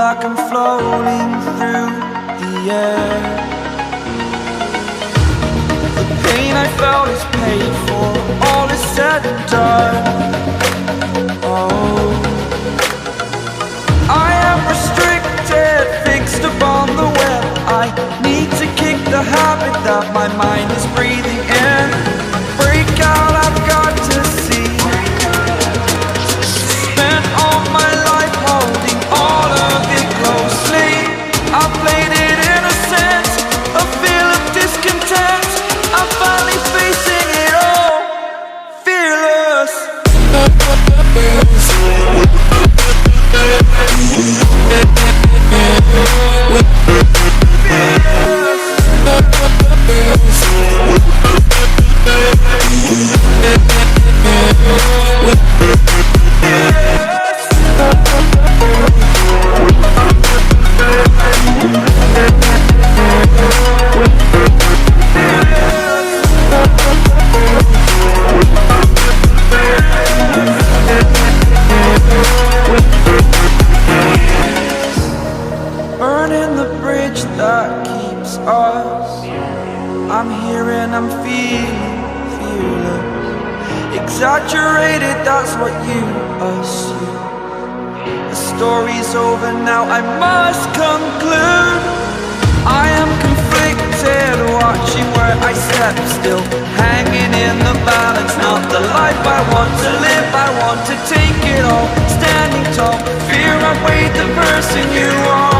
like I'm floating through the air. The pain I felt is paid for, all is said and done. Oh, I am restricted, fixed upon the web. I need to kick the habit that my mind is breathing in. Break out, I've got to see. Spent all my life holding all of it closely. I played it innocent, a feel of discontent. I'm finally facing it all, fearless. Burning the bridge that keeps us. I'm here and I'm feeling fearless. Exaggerated, that's what you assume. The story's over now, I must conclude. I am conflicted, watching where I step still, hanging in the balance. Not the life I want to live, I want to take it all. Standing tall, fear I weighed the person you are.